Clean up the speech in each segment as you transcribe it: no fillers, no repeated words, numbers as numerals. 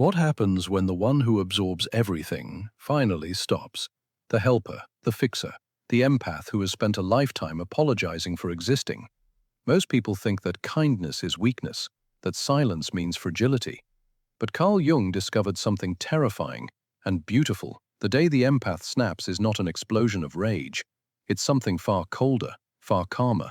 What happens when the one who absorbs everything finally stops? The helper, the fixer, the empath who has spent a lifetime apologizing for existing. Most people think that kindness is weakness, that silence means fragility. But Carl Jung discovered something terrifying and beautiful. The day the empath snaps is not an explosion of rage. It's something far colder, far calmer,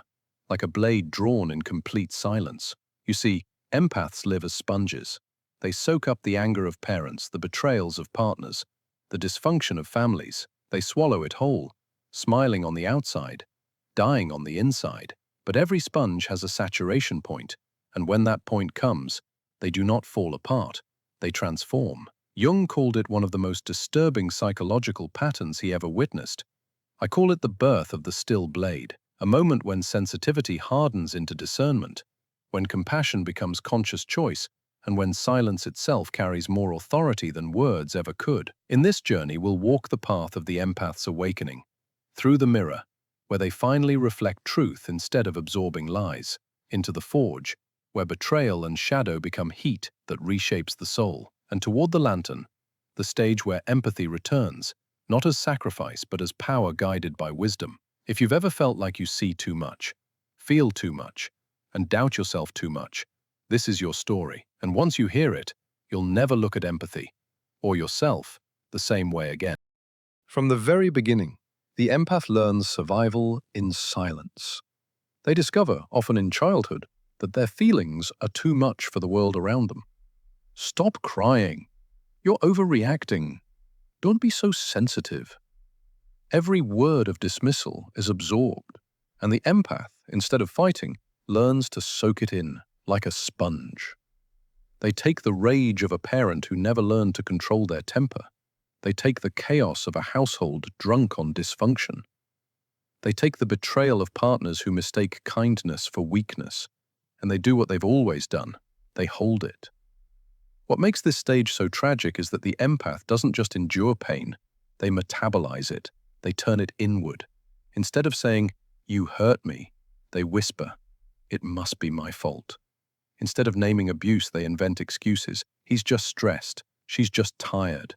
like a blade drawn in complete silence. You see, empaths live as sponges. They soak up the anger of parents, the betrayals of partners, the dysfunction of families. They swallow it whole, smiling on the outside, dying on the inside. But every sponge has a saturation point, and when that point comes, they do not fall apart, they transform. Jung called it one of the most disturbing psychological patterns he ever witnessed. I call it the birth of the still blade, a moment when sensitivity hardens into discernment, when compassion becomes conscious choice, and when silence itself carries more authority than words ever could. In this journey, we'll walk the path of the empath's awakening, through the mirror, where they finally reflect truth instead of absorbing lies, into the forge, where betrayal and shadow become heat that reshapes the soul, and toward the lantern, the stage where empathy returns, not as sacrifice but as power guided by wisdom. If you've ever felt like you see too much, feel too much, and doubt yourself too much, this is your story, and once you hear it, you'll never look at empathy, or yourself, the same way again. From the very beginning, the empath learns survival in silence. They discover, often in childhood, that their feelings are too much for the world around them. Stop crying. You're overreacting. Don't be so sensitive. Every word of dismissal is absorbed, and the empath, instead of fighting, learns to soak it in, like a sponge. They take the rage of a parent who never learned to control their temper. They take the chaos of a household drunk on dysfunction. They take the betrayal of partners who mistake kindness for weakness, and they do what they've always done. They hold it. What makes this stage so tragic is that the empath doesn't just endure pain, they metabolize it. They turn it inward. Instead of saying, "You hurt me," they whisper, "It must be my fault." Instead of naming abuse, they invent excuses. He's just stressed. She's just tired.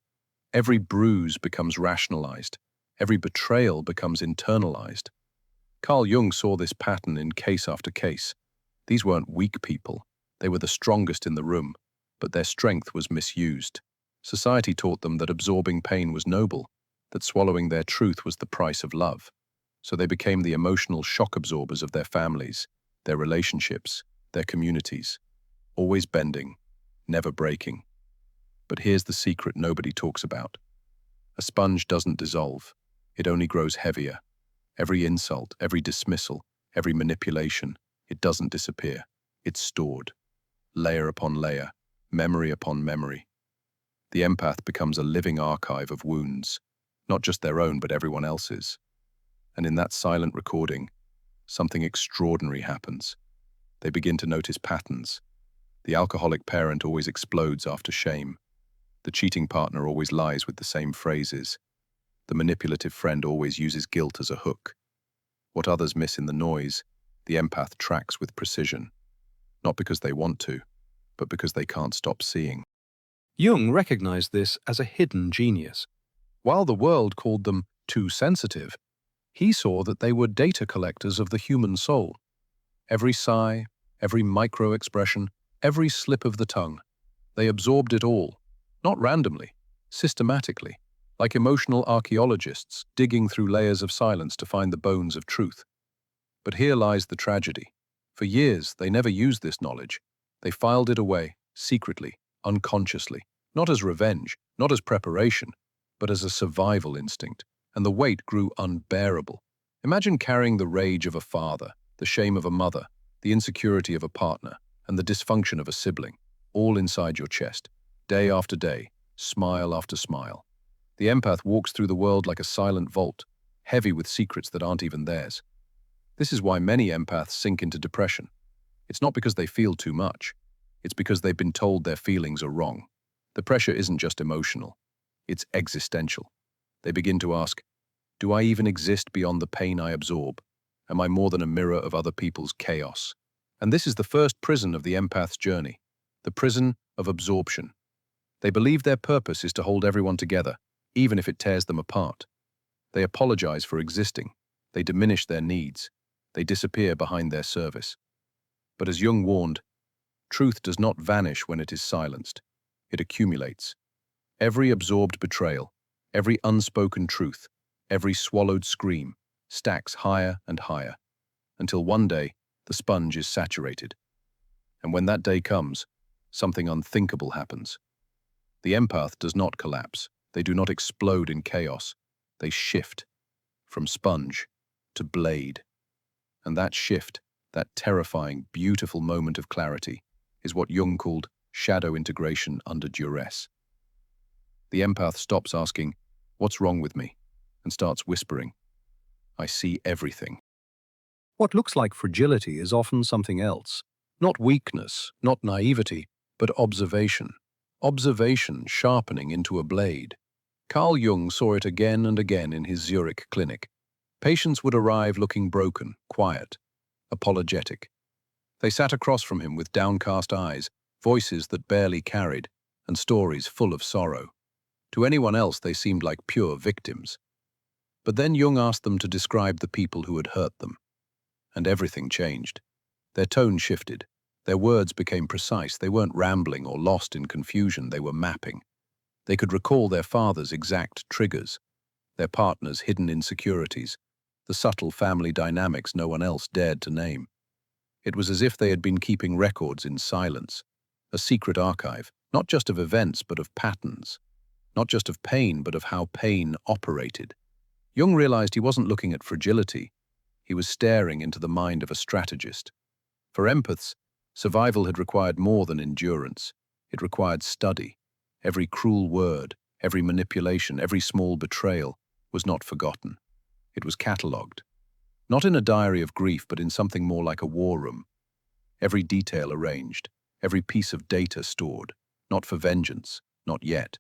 Every bruise becomes rationalized. Every betrayal becomes internalized. Carl Jung saw this pattern in case after case. These weren't weak people. They were the strongest in the room, but their strength was misused. Society taught them that absorbing pain was noble, that swallowing their truth was the price of love. So they became the emotional shock absorbers of their families, their relationships, their communities, always bending, never breaking. But here's the secret nobody talks about. A sponge doesn't dissolve. It only grows heavier. Every insult, every dismissal, every manipulation, it doesn't disappear. It's stored, layer upon layer, memory upon memory. The empath becomes a living archive of wounds, not just their own but everyone else's. And in that silent recording, something extraordinary happens. They begin to notice patterns. The alcoholic parent always explodes after shame. The cheating partner always lies with the same phrases. The manipulative friend always uses guilt as a hook. What others miss in the noise, the empath tracks with precision. Not because they want to, but because they can't stop seeing. Jung recognized this as a hidden genius. While the world called them too sensitive, he saw that they were data collectors of the human soul. Every sigh, every micro-expression, every slip of the tongue, they absorbed it all, not randomly, systematically, like emotional archaeologists digging through layers of silence to find the bones of truth. But here lies the tragedy. For years, they never used this knowledge. They filed it away, secretly, unconsciously, not as revenge, not as preparation, but as a survival instinct, and the weight grew unbearable. Imagine carrying the rage of a father, the shame of a mother, the insecurity of a partner, and the dysfunction of a sibling, all inside your chest, day after day, smile after smile. The empath walks through the world like a silent vault, heavy with secrets that aren't even theirs. This is why many empaths sink into depression. It's not because they feel too much. It's because they've been told their feelings are wrong. The pressure isn't just emotional. It's existential. They begin to ask, do I even exist beyond the pain I absorb? Am I more than a mirror of other people's chaos? And this is the first prison of the empath's journey, the prison of absorption. They believe their purpose is to hold everyone together, even if it tears them apart. They apologize for existing. They diminish their needs. They disappear behind their service. But as Jung warned, truth does not vanish when it is silenced. It accumulates. Every absorbed betrayal, every unspoken truth, every swallowed scream stacks higher and higher, until one day the sponge is saturated. And when that day comes, something unthinkable happens. The empath does not collapse. They do not explode in chaos. They shift from sponge to blade. And that shift, that terrifying, beautiful moment of clarity, is what Jung called shadow integration under duress. The empath stops asking, "What's wrong with me?" and starts whispering, "I see everything." What looks like fragility is often something else. Not weakness, not naivety, but observation. Observation sharpening into a blade. Carl Jung saw it again and again in his Zurich clinic. Patients would arrive looking broken, quiet, apologetic. They sat across from him with downcast eyes, voices that barely carried, and stories full of sorrow. To anyone else, they seemed like pure victims. But then Jung asked them to describe the people who had hurt them. And everything changed. Their tone shifted. Their words became precise. They weren't rambling or lost in confusion. They were mapping. They could recall their father's exact triggers, their partner's hidden insecurities, the subtle family dynamics no one else dared to name. It was as if they had been keeping records in silence, a secret archive, not just of events but of patterns, not just of pain but of how pain operated. Jung realized he wasn't looking at fragility. He was staring into the mind of a strategist. For empaths, survival had required more than endurance. It required study. Every cruel word, every manipulation, every small betrayal was not forgotten. It was catalogued. Not in a diary of grief, but in something more like a war room. Every detail arranged, every piece of data stored, not for vengeance, not yet,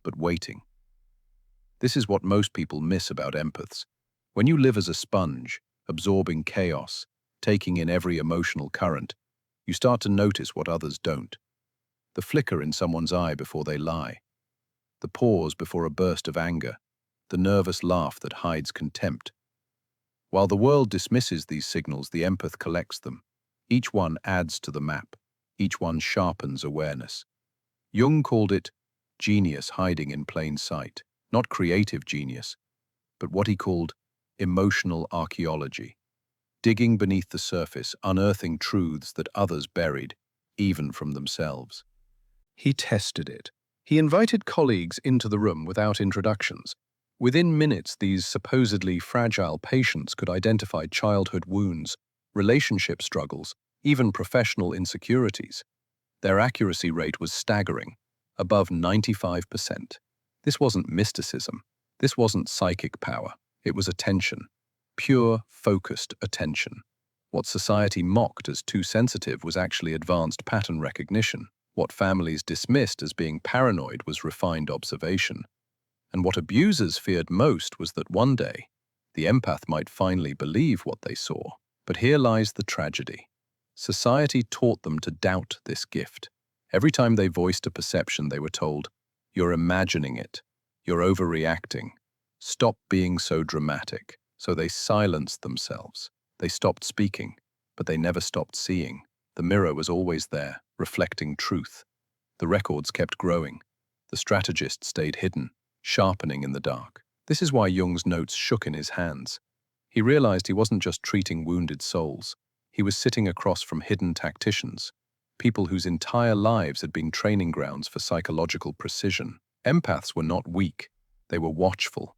but waiting. This is what most people miss about empaths. When you live as a sponge, absorbing chaos, taking in every emotional current, you start to notice what others don't. The flicker in someone's eye before they lie, the pause before a burst of anger, the nervous laugh that hides contempt. While the world dismisses these signals, the empath collects them. Each one adds to the map. Each one sharpens awareness. Jung called it genius hiding in plain sight. Not creative genius, but what he called emotional archaeology. Digging beneath the surface, unearthing truths that others buried, even from themselves. He tested it. He invited colleagues into the room without introductions. Within minutes, these supposedly fragile patients could identify childhood wounds, relationship struggles, even professional insecurities. Their accuracy rate was staggering, above 95%. This wasn't mysticism. This wasn't psychic power. It was attention. Pure, focused attention. What society mocked as too sensitive was actually advanced pattern recognition. What families dismissed as being paranoid was refined observation. And what abusers feared most was that one day, the empath might finally believe what they saw. But here lies the tragedy. Society taught them to doubt this gift. Every time they voiced a perception, they were told, "You're imagining it. You're overreacting. Stop being so dramatic." So they silenced themselves. They stopped speaking, but they never stopped seeing. The mirror was always there, reflecting truth. The records kept growing. The strategist stayed hidden, sharpening in the dark. This is why Jung's notes shook in his hands. He realized he wasn't just treating wounded souls. He was sitting across from hidden tacticians, people whose entire lives had been training grounds for psychological precision. Empaths were not weak. They were watchful.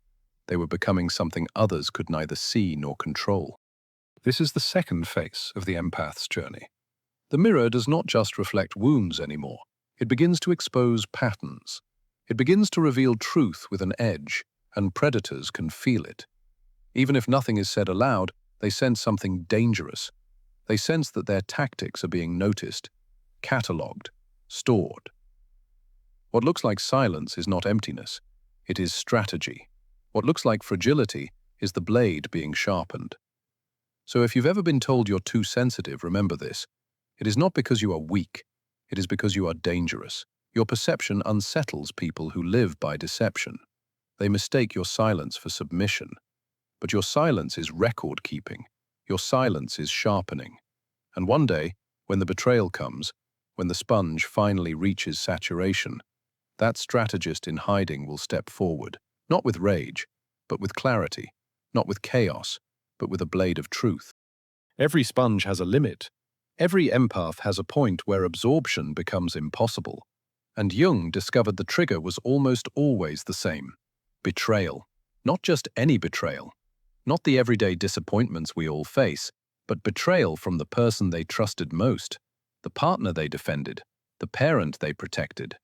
They were becoming something others could neither see nor control. This is the second phase of the empath's journey. The mirror does not just reflect wounds anymore. It begins to expose patterns. It begins to reveal truth with an edge, and predators can feel it. Even if nothing is said aloud, they sense something dangerous. They sense that their tactics are being noticed, catalogued, stored. What looks like silence is not emptiness. It is strategy. What looks like fragility is the blade being sharpened. So if you've ever been told you're too sensitive, remember this. It is not because you are weak. It is because you are dangerous. Your perception unsettles people who live by deception. They mistake your silence for submission. But your silence is record-keeping. Your silence is sharpening. And one day, when the betrayal comes, when the sponge finally reaches saturation, that strategist in hiding will step forward, not with rage, but with clarity, not with chaos, but with a blade of truth. Every sponge has a limit. Every empath has a point where absorption becomes impossible. And Jung discovered the trigger was almost always the same: betrayal. Not just any betrayal. Not the everyday disappointments we all face, but betrayal from the person they trusted most, the partner they defended, the parent they protected,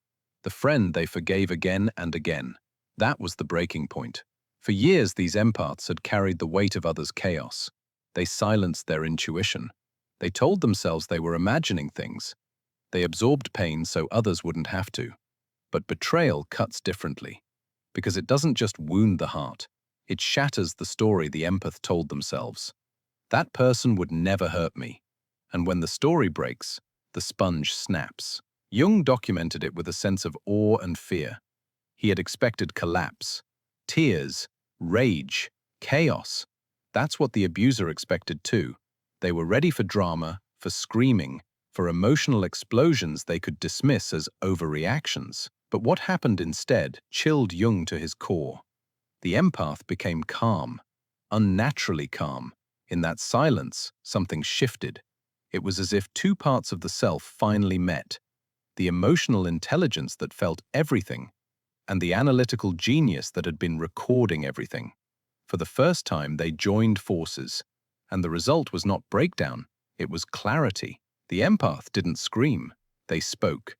the friend they forgave again and again. That was the breaking point. For years, these empaths had carried the weight of others' chaos. They silenced their intuition. They told themselves they were imagining things. They absorbed pain so others wouldn't have to. But betrayal cuts differently, because it doesn't just wound the heart. It shatters the story the empath told themselves. That person would never hurt me. And when the story breaks, the sponge snaps. Jung documented it with a sense of awe and fear. He had expected collapse, tears, rage, chaos. That's what the abuser expected too. They were ready for drama, for screaming, for emotional explosions they could dismiss as overreactions. But what happened instead chilled Jung to his core. The empath became calm, unnaturally calm. In that silence, something shifted. It was as if two parts of the self finally met: the emotional intelligence that felt everything, and the analytical genius that had been recording everything. For the first time, they joined forces, and the result was not breakdown, it was clarity. The empath didn't scream, they spoke.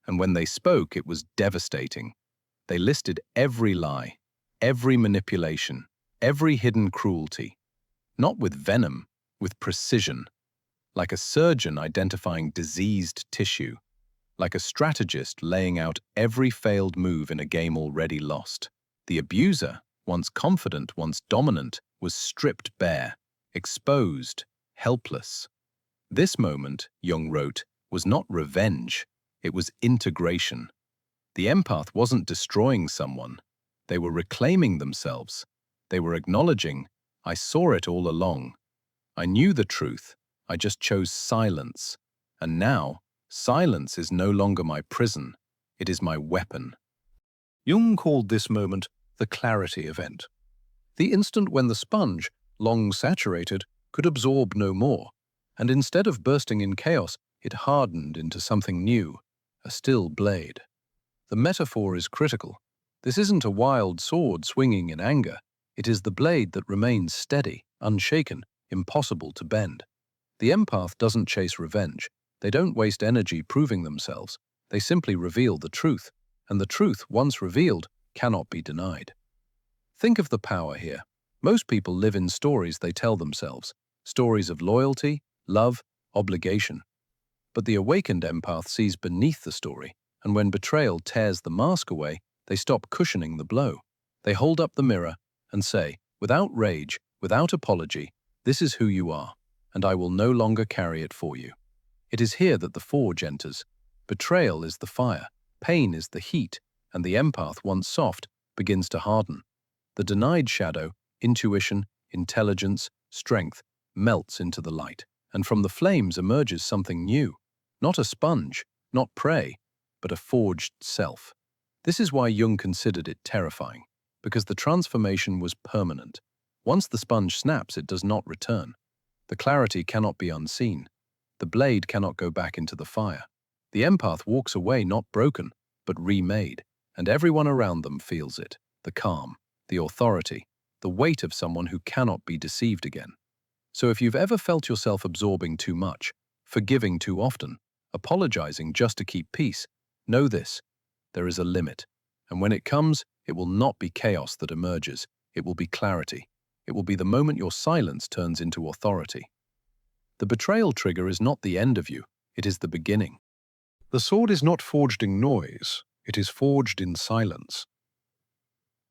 And when they spoke, it was devastating. They listed every lie, every manipulation, every hidden cruelty. Not with venom, with precision. Like a surgeon identifying diseased tissue. Like a strategist laying out every failed move in a game already lost. The abuser, once confident, once dominant, was stripped bare, exposed, helpless. This moment, Jung wrote, was not revenge, it was integration. The empath wasn't destroying someone. They were reclaiming themselves. They were acknowledging, I saw it all along. I knew the truth, I just chose silence. And now, silence is no longer my prison, it is my weapon. Jung called this moment the clarity event. The instant when the sponge, long saturated, could absorb no more, and instead of bursting in chaos, it hardened into something new, a still blade. The metaphor is critical. This isn't a wild sword swinging in anger. It is the blade that remains steady, unshaken, impossible to bend. The empath doesn't chase revenge. They don't waste energy proving themselves. They simply reveal the truth, and the truth, once revealed, cannot be denied. Think of the power here. Most people live in stories they tell themselves, stories of loyalty, love, obligation. But the awakened empath sees beneath the story, and when betrayal tears the mask away, they stop cushioning the blow. They hold up the mirror and say, without rage, without apology, this is who you are, and I will no longer carry it for you. It is here that the forge enters. Betrayal is the fire, pain is the heat, and the empath, once soft, begins to harden. The denied shadow, intuition, intelligence, strength, melts into the light, and from the flames emerges something new. Not a sponge, not prey, but a forged self. This is why Jung considered it terrifying, because the transformation was permanent. Once the sponge snaps, it does not return. The clarity cannot be unseen. The blade cannot go back into the fire. The empath walks away not broken, but remade, and everyone around them feels it, the calm, the authority, the weight of someone who cannot be deceived again. So if you've ever felt yourself absorbing too much, forgiving too often, apologizing just to keep peace, know this: there is a limit. And when it comes, it will not be chaos that emerges. It will be clarity. It will be the moment your silence turns into authority. The betrayal trigger is not the end of you. It is the beginning. The sword is not forged in noise. It is forged in silence.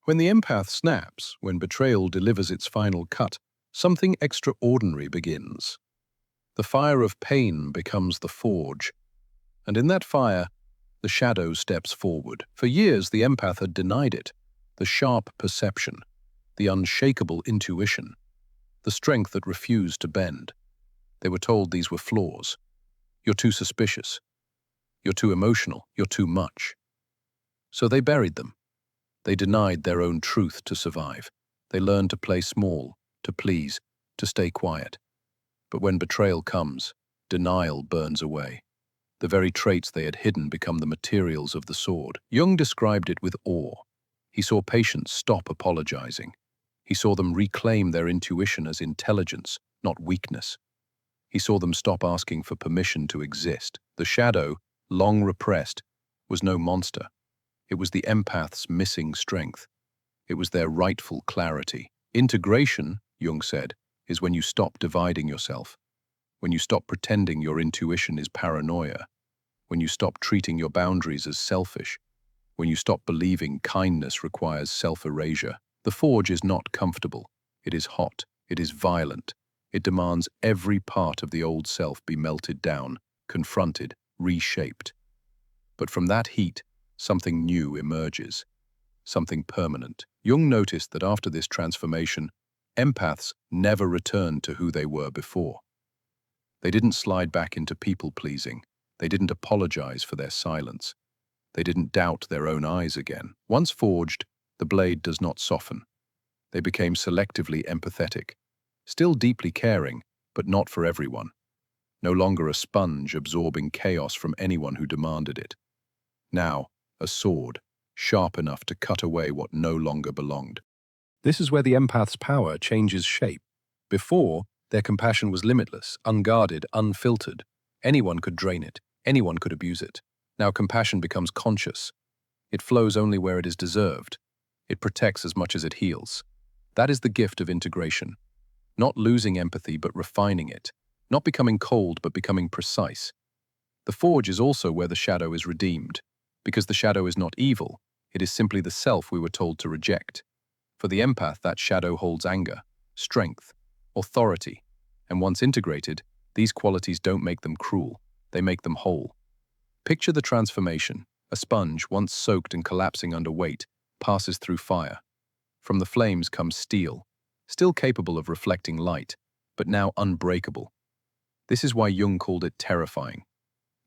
When the empath snaps, when betrayal delivers its final cut, something extraordinary begins. The fire of pain becomes the forge, and in that fire, The shadow steps forward. For years, the empath had denied it. The sharp perception, the unshakable intuition, the strength that refused to bend. They were told these were flaws. You're too suspicious. You're too emotional. You're too much. So they buried them. They denied their own truth to survive. They learned to play small, to please, to stay quiet. But when betrayal comes, denial burns away. The very traits they had hidden become the materials of the sword. Jung described it with awe. He saw patients stop apologizing. He saw them reclaim their intuition as intelligence, not weakness. He saw them stop asking for permission to exist. The shadow, long repressed, was no monster. It was the empath's missing strength. It was their rightful clarity. Integration, Jung said, is when you stop dividing yourself, when you stop pretending your intuition is paranoia, when you stop treating your boundaries as selfish, when you stop believing kindness requires self-erasure. The forge is not comfortable. It is hot. It is violent. It demands every part of the old self be melted down, confronted, reshaped. But from that heat, something new emerges, something permanent. Jung noticed that after this transformation, empaths never returned to who they were before. They didn't slide back into people-pleasing. They didn't apologize for their silence. They didn't doubt their own eyes again. Once forged, the blade does not soften. They became selectively empathetic, still deeply caring, but not for everyone. No longer a sponge absorbing chaos from anyone who demanded it. Now, a sword, sharp enough to cut away what no longer belonged. This is where the empath's power changes shape. Before, their compassion was limitless, unguarded, unfiltered. Anyone could drain it. Anyone could abuse it. Now compassion becomes conscious. It flows only where it is deserved. It protects as much as it heals. That is the gift of integration. Not losing empathy, but refining it. Not becoming cold, but becoming precise. The forge is also where the shadow is redeemed. Because the shadow is not evil, it is simply the self we were told to reject. For the empath, that shadow holds anger, strength, authority, and once integrated, these qualities don't make them cruel, they make them whole. Picture the transformation. A sponge, once soaked and collapsing under weight, passes through fire. From the flames comes steel, still capable of reflecting light, but now unbreakable. This is why Jung called it terrifying.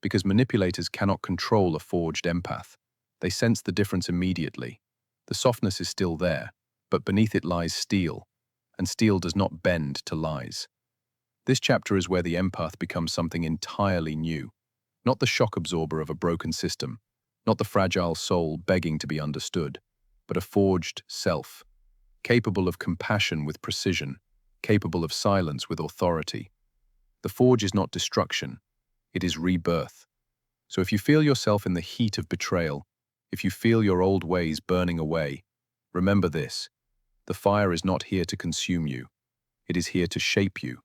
Because manipulators cannot control a forged empath. They sense the difference immediately. The softness is still there, but beneath it lies steel, and steel does not bend to lies. This chapter is where the empath becomes something entirely new. Not the shock absorber of a broken system, not the fragile soul begging to be understood, but a forged self, capable of compassion with precision, capable of silence with authority. The forge is not destruction, it is rebirth. So if you feel yourself in the heat of betrayal, if you feel your old ways burning away, remember this: the fire is not here to consume you. It is here to shape you,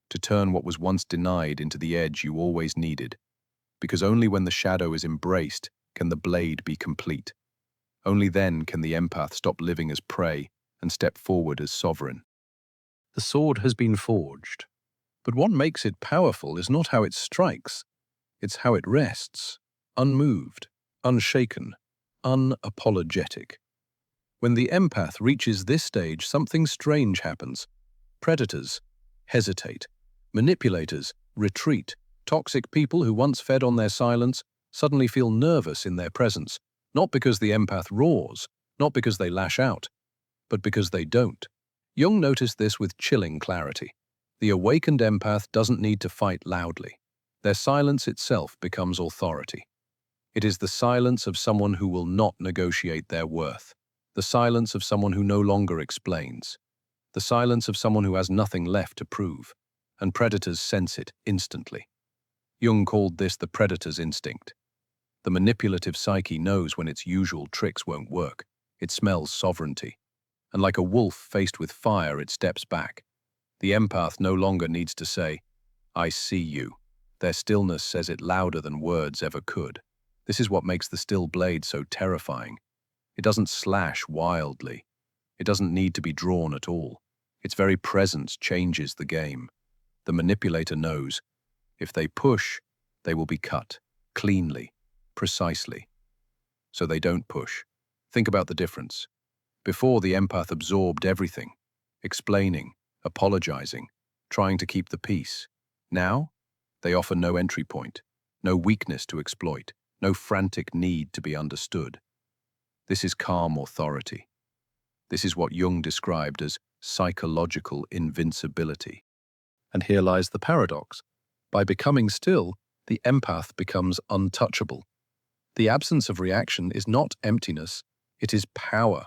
to turn what was once denied into the edge you always needed. Because only when the shadow is embraced can the blade be complete. Only then can the empath stop living as prey and step forward as sovereign. The sword has been forged, but what makes it powerful is not how it strikes, it's how it rests, unmoved, unshaken, unapologetic. When the empath reaches this stage, something strange happens. Predators hesitate. Manipulators retreat. Toxic people who once fed on their silence suddenly feel nervous in their presence, not because the empath roars, not because they lash out, but because they don't. Jung noticed this with chilling clarity. The awakened empath doesn't need to fight loudly. Their silence itself becomes authority. It is the silence of someone who will not negotiate their worth, the silence of someone who no longer explains, the silence of someone who has nothing left to prove, and predators sense it instantly. Jung called this the predator's instinct. The manipulative psyche knows when its usual tricks won't work. It smells sovereignty. And like a wolf faced with fire, it steps back. The empath no longer needs to say, "I see you." Their stillness says it louder than words ever could. This is what makes the still blade so terrifying. It doesn't slash wildly. It doesn't need to be drawn at all. Its very presence changes the game. The manipulator knows, if they push, they will be cut, cleanly. Precisely. So they don't push. Think about the difference. Before, the empath absorbed everything, explaining, apologizing, trying to keep the peace. Now, they offer no entry point, no weakness to exploit, no frantic need to be understood. This is calm authority. This is what Jung described as psychological invincibility. And here lies the paradox. By becoming still, the empath becomes untouchable. The absence of reaction is not emptiness, it is power.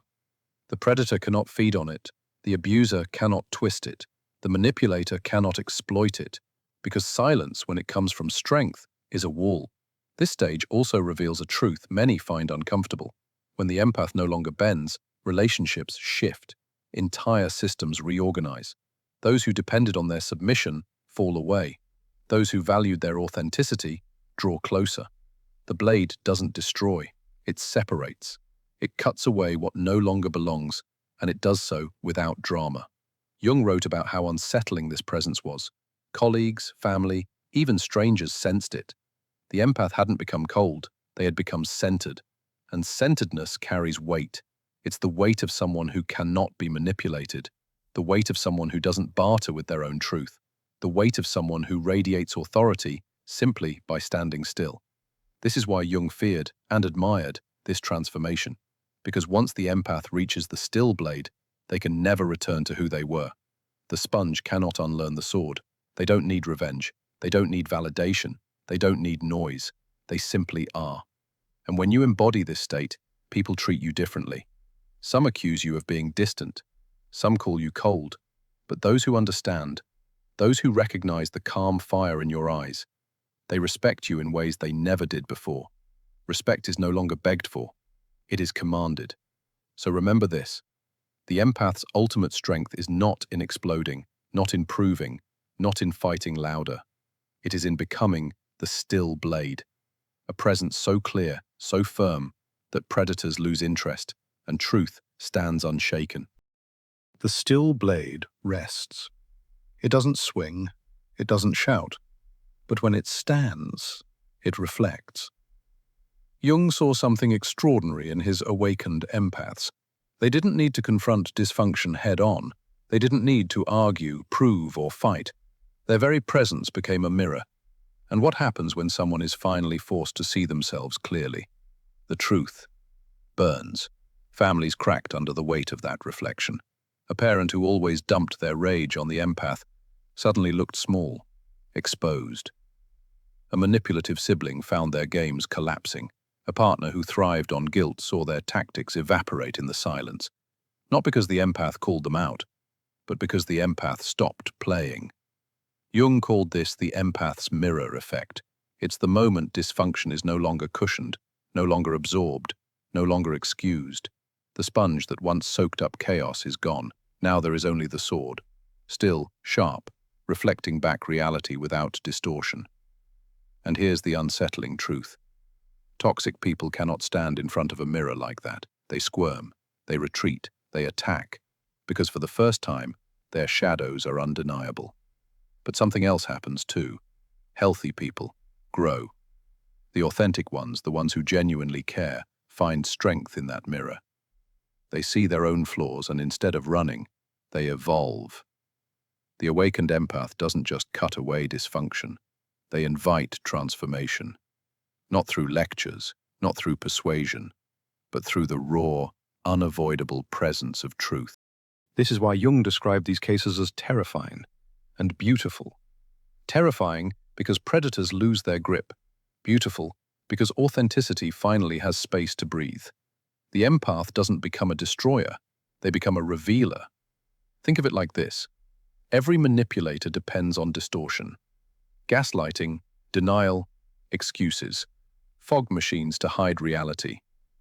The predator cannot feed on it, the abuser cannot twist it, the manipulator cannot exploit it, because silence, when it comes from strength, is a wall. This stage also reveals a truth many find uncomfortable. When the empath no longer bends, relationships shift, entire systems reorganize. Those who depended on their submission fall away. Those who valued their authenticity draw closer. The blade doesn't destroy, it separates. It cuts away what no longer belongs, and it does so without drama. Jung wrote about how unsettling this presence was. Colleagues, family, even strangers sensed it. The empath hadn't become cold, they had become centered. And centeredness carries weight. It's the weight of someone who cannot be manipulated, the weight of someone who doesn't barter with their own truth, the weight of someone who radiates authority simply by standing still. This is why Jung feared and admired this transformation, because once the empath reaches the still blade, they can never return to who they were. The sponge cannot unlearn the sword. They don't need revenge. They don't need validation. They don't need noise. They simply are. And when you embody this state, people treat you differently. Some accuse you of being distant. Some call you cold. But those who understand, those who recognize the calm fire in your eyes, they respect you in ways they never did before. Respect is no longer begged for. It is commanded. So remember this. The empath's ultimate strength is not in exploding, not in proving, not in fighting louder. It is in becoming the still blade. A presence so clear, so firm, that predators lose interest and truth stands unshaken. The still blade rests. It doesn't swing, it doesn't shout, but when it stands, it reflects. Jung saw something extraordinary in his awakened empaths. They didn't need to confront dysfunction head-on. They didn't need to argue, prove, or fight. Their very presence became a mirror. And what happens when someone is finally forced to see themselves clearly? The truth burns. Families cracked under the weight of that reflection. A parent who always dumped their rage on the empath suddenly looked small, exposed. A manipulative sibling found their games collapsing. A partner who thrived on guilt saw their tactics evaporate in the silence. Not because the empath called them out, but because the empath stopped playing. Jung called this the empath's mirror effect. It's the moment dysfunction is no longer cushioned, no longer absorbed, no longer excused. The sponge that once soaked up chaos is gone. Now there is only the sword, still, sharp, reflecting back reality without distortion. And here's the unsettling truth. Toxic people cannot stand in front of a mirror like that. They squirm, they retreat, they attack, because for the first time, their shadows are undeniable. But something else happens too. Healthy people grow. The authentic ones, the ones who genuinely care, find strength in that mirror. They see their own flaws and instead of running, they evolve. The awakened empath doesn't just cut away dysfunction. They invite transformation. Not through lectures, not through persuasion, but through the raw, unavoidable presence of truth. This is why Jung described these cases as terrifying and beautiful. Terrifying because predators lose their grip. Beautiful because authenticity finally has space to breathe. The empath doesn't become a destroyer, they become a revealer. Think of it like this. Every manipulator depends on distortion. Gaslighting, denial, excuses. Fog machines to hide reality.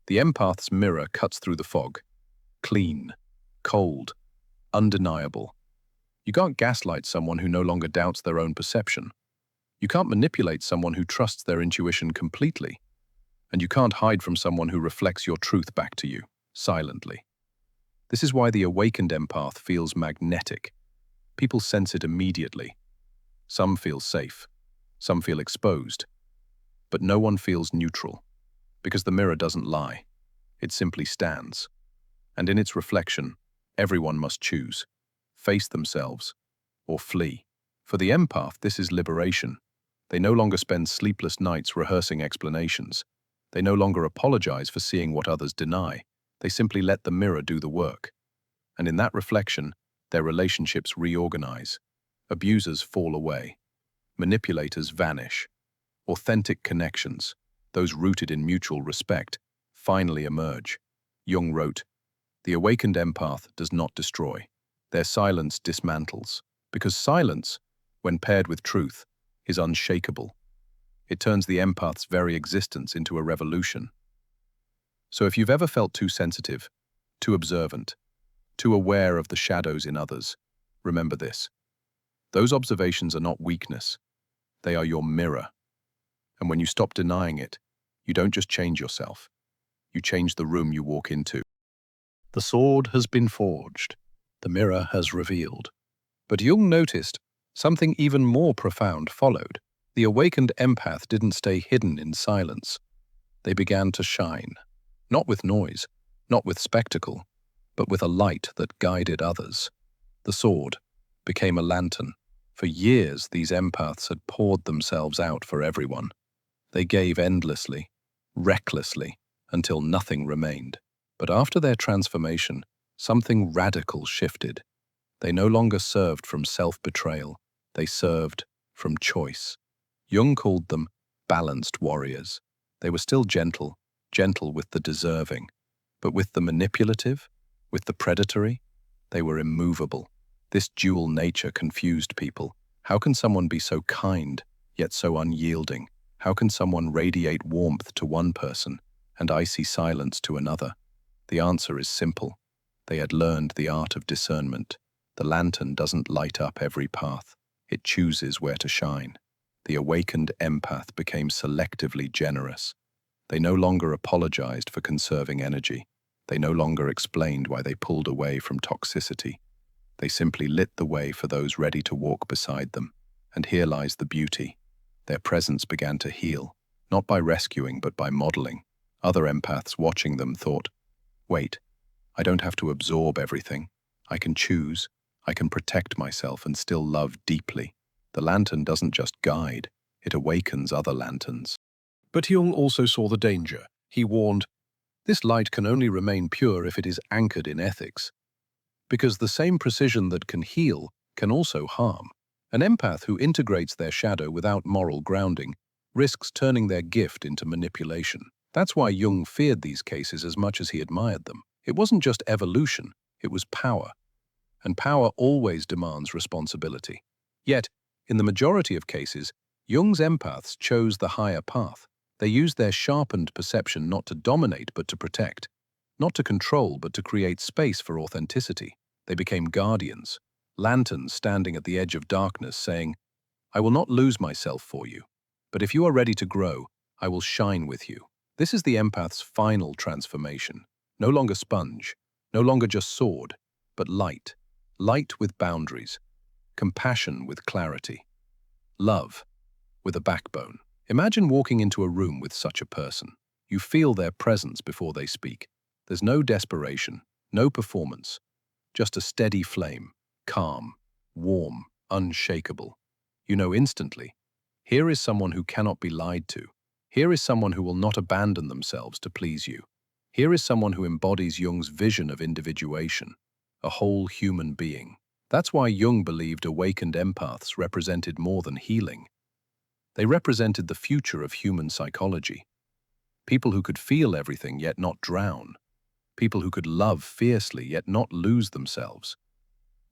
The empath's mirror cuts through the fog. Clean, cold, undeniable. You can't gaslight someone who no longer doubts their own perception. You can't manipulate someone who trusts their intuition completely. And you can't hide from someone who reflects your truth back to you, silently. This is why the awakened empath feels magnetic. People sense it immediately. Some feel safe. Some feel exposed. But no one feels neutral. Because the mirror doesn't lie. It simply stands. And in its reflection, everyone must choose, face themselves, or flee. For the empath, this is liberation. They no longer spend sleepless nights rehearsing explanations. They no longer apologize for seeing what others deny. They simply let the mirror do the work. And in that reflection, their relationships reorganize. Abusers fall away. Manipulators vanish. Authentic connections, those rooted in mutual respect, finally emerge. Jung wrote, "The awakened empath does not destroy. Their silence dismantles. Because silence, when paired with truth, is unshakable. It turns the empath's very existence into a revolution." So if you've ever felt too sensitive, too observant, too aware of the shadows in others, remember this. Those observations are not weakness. They are your mirror. And when you stop denying it, you don't just change yourself. You change the room you walk into. The sword has been forged. The mirror has revealed. But Jung noticed something even more profound followed. The awakened empath didn't stay hidden in silence. They began to shine, not with noise, not with spectacle, but with a light that guided others. The sword became a lantern. For years, these empaths had poured themselves out for everyone. They gave endlessly, recklessly, until nothing remained. But after their transformation, something radical shifted. They no longer served from self-betrayal. They served from choice. Jung called them balanced warriors. They were still gentle, gentle with the deserving. But with the manipulative, with the predatory, they were immovable. This dual nature confused people. How can someone be so kind, yet so unyielding? How can someone radiate warmth to one person and icy silence to another? The answer is simple. They had learned the art of discernment. The lantern doesn't light up every path. It chooses where to shine. The awakened empath became selectively generous. They no longer apologized for conserving energy. They no longer explained why they pulled away from toxicity. They simply lit the way for those ready to walk beside them. And here lies the beauty. Their presence began to heal, not by rescuing but by modeling. Other empaths watching them thought, "Wait, I don't have to absorb everything. I can choose. I can protect myself and still love deeply." The lantern doesn't just guide, it awakens other lanterns. But Jung also saw the danger. He warned, "This light can only remain pure if it is anchored in ethics. Because the same precision that can heal can also harm. An empath who integrates their shadow without moral grounding risks turning their gift into manipulation." That's why Jung feared these cases as much as he admired them. It wasn't just evolution, it was power. And power always demands responsibility. Yet, in the majority of cases, Jung's empaths chose the higher path. They used their sharpened perception not to dominate but to protect, not to control but to create space for authenticity. They became guardians, lanterns standing at the edge of darkness saying, "I will not lose myself for you, but if you are ready to grow, I will shine with you." This is the empath's final transformation. No longer sponge, no longer just sword, but light. Light with boundaries, compassion with clarity, love with a backbone. Imagine walking into a room with such a person. You feel their presence before they speak. There's no desperation, no performance, just a steady flame, calm, warm, unshakable. You know instantly, here is someone who cannot be lied to. Here is someone who will not abandon themselves to please you. Here is someone who embodies Jung's vision of individuation, a whole human being. That's why Jung believed awakened empaths represented more than healing. They represented the future of human psychology. People who could feel everything yet not drown. People who could love fiercely yet not lose themselves.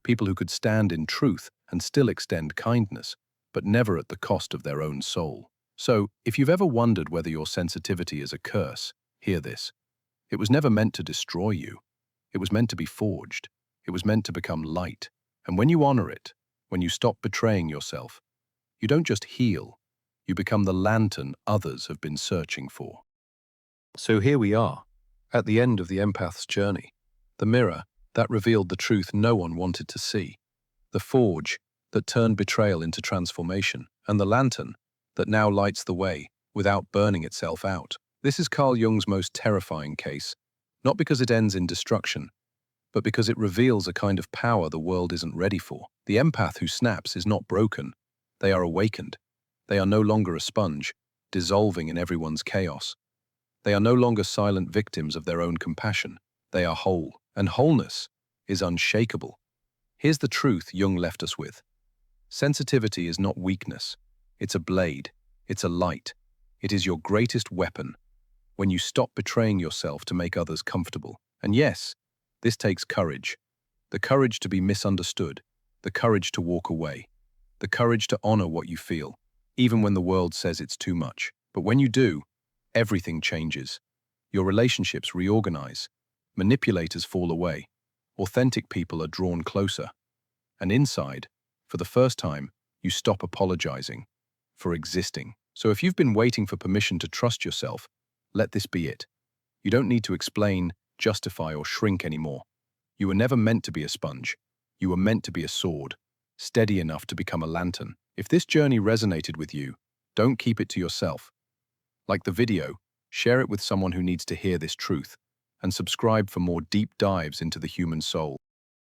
People who could stand in truth and still extend kindness, but never at the cost of their own soul. So, if you've ever wondered whether your sensitivity is a curse, hear this. It was never meant to destroy you. It was meant to be forged. It was meant to become light. And when you honor it, when you stop betraying yourself, you don't just heal, you become the lantern others have been searching for. So here we are, at the end of the empath's journey. The mirror that revealed the truth no one wanted to see. The forge that turned betrayal into transformation. And the lantern that now lights the way without burning itself out. This is Carl Jung's most terrifying case, not because it ends in destruction, but because it reveals a kind of power the world isn't ready for. The empath who snaps is not broken. They are awakened. They are no longer a sponge, dissolving in everyone's chaos. They are no longer silent victims of their own compassion. They are whole, and wholeness is unshakable. Here's the truth Jung left us with. Sensitivity is not weakness. It's a blade. It's a light. It is your greatest weapon when you stop betraying yourself to make others comfortable. And yes, this takes courage. The courage to be misunderstood. The courage to walk away. The courage to honor what you feel, even when the world says it's too much. But when you do, everything changes. Your relationships reorganize. Manipulators fall away. Authentic people are drawn closer. And inside, for the first time, you stop apologizing for existing. So if you've been waiting for permission to trust yourself, let this be it. You don't need to explain, justify, or shrink anymore. You were never meant to be a sponge. You were meant to be a sword, steady enough to become a lantern. If this journey resonated with you, don't keep it to yourself. Like the video, share it with someone who needs to hear this truth, and subscribe for more deep dives into the human soul.